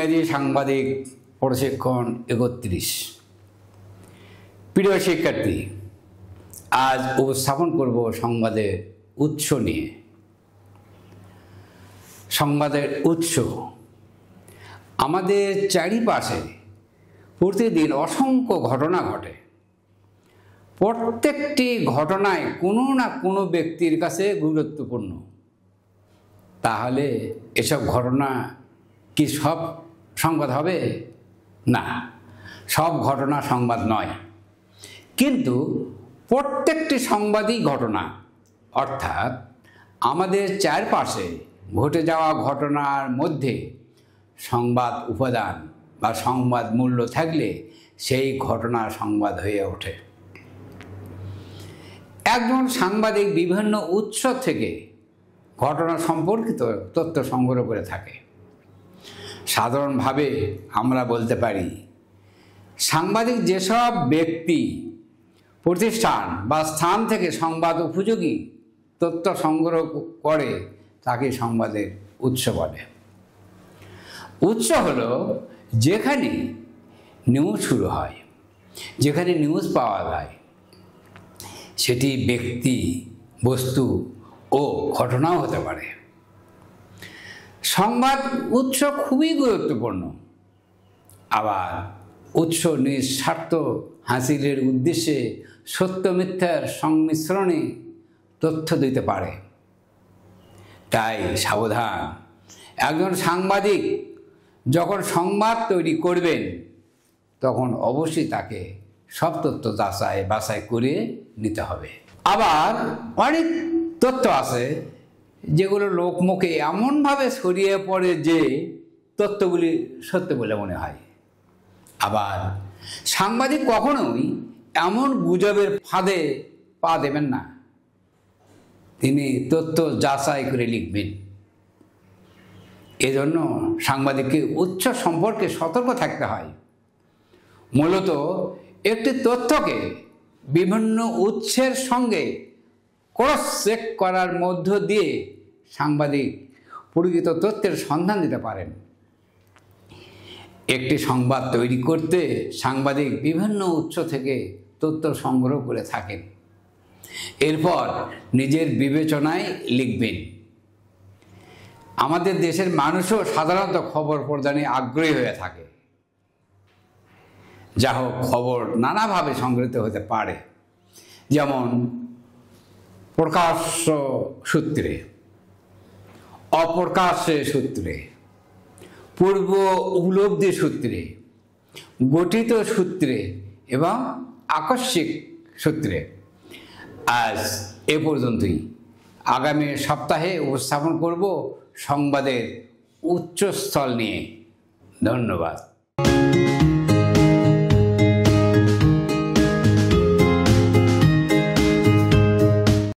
ইংরেজি সাংবাদিক প্রশিক্ষণ 31। প্রিয় শিক্ষার্থী, আজ উপস্থাপন করব সংবাদের উৎস নিয়ে। সংবাদের উৎস আমাদের চারিপাশে প্রতিদিন অসংখ্য ঘটনা ঘটে। প্রত্যেকটি ঘটনায় কোনো না কোনো ব্যক্তির কাছে গুরুত্বপূর্ণ। তাহলে এসব ঘটনা কি সব সংবাদ হবে? না, সব ঘটনা সংবাদ নয়, কিন্তু প্রত্যেকটি সংবাদই ঘটনা। অর্থাৎ আমাদের চারপাশে ঘটে যাওয়া ঘটনার মধ্যে সংবাদ উপাদান বা সংবাদ মূল্য থাকলে সেই ঘটনা সংবাদ হয়ে ওঠে। একজন সাংবাদিক বিভিন্ন উৎস থেকে ঘটনা সম্পর্কিত তথ্য সংগ্রহ করে থাকে। সাধারণভাবে আমরা বলতে পারি, সাংবাদিক যেসব ব্যক্তি, প্রতিষ্ঠান বা স্থান থেকে সংবাদ উপযোগী তথ্য সংগ্রহ করে তাকে সংবাদের উৎস বলে। উৎস হলো যেখানে নিউজ শুরু হয়, যেখানে নিউজ পাওয়া যায়। সেটি ব্যক্তি, বস্তু ও ঘটনাও হতে পারে। সংবাদ উৎস খুবই গুরুত্বপূর্ণ। আবার উৎস নিজ স্বার্থ হাসিলের উদ্দেশ্যে সত্য মিথ্যার সংমিশ্রণে তথ্য দিতে পারে। তাই সাবধান, একজন সাংবাদিক যখন সংবাদ তৈরি করবেন তখন অবশ্যই তাকে সব তথ্য বাছাই করে নিতে হবে। আবার অনেক তথ্য আছে যেগুলো লোকমুখে এমনভাবে ছড়িয়ে পড়ে যে তথ্যগুলি সত্য বলে মনে হয়। আবার সাংবাদিক কখনোই এমন গুজবের ফাঁদে পা দেবেন না। তিনি তথ্য যাচাই করে লিখবেন। এজন্য সাংবাদিককে উৎস সম্পর্কে সতর্ক থাকতে হয়। মূলত একটি তথ্যকে বিভিন্ন উৎসের সঙ্গে ক্রস চেক করার মধ্য দিয়ে সাংবাদিক প্রকৃত তথ্যের সন্ধান দিতে পারেন। একটি সংবাদ তৈরি করতে সাংবাদিক বিভিন্ন উৎস থেকে তথ্য সংগ্রহ করে থাকেন। এরপর নিজের বিবেচনায় লিখবেন। আমাদের দেশের মানুষও সাধারণত খবর প্রদানে আগ্রহী হয়ে থাকে। যা হোক, খবর নানাভাবে সংগৃহীত হতে পারে, যেমন প্রকাশ্য সূত্রে, অপ্রকাশ্য সূত্রে, পূর্ব উপলব্ধি সূত্রে, গঠিত সূত্রে এবং আকস্মিক সূত্রে। আজ এ পর্যন্তই। আগামী সপ্তাহে উপস্থাপন করব সংবাদের উচ্চস্থল নিয়ে। ধন্যবাদ।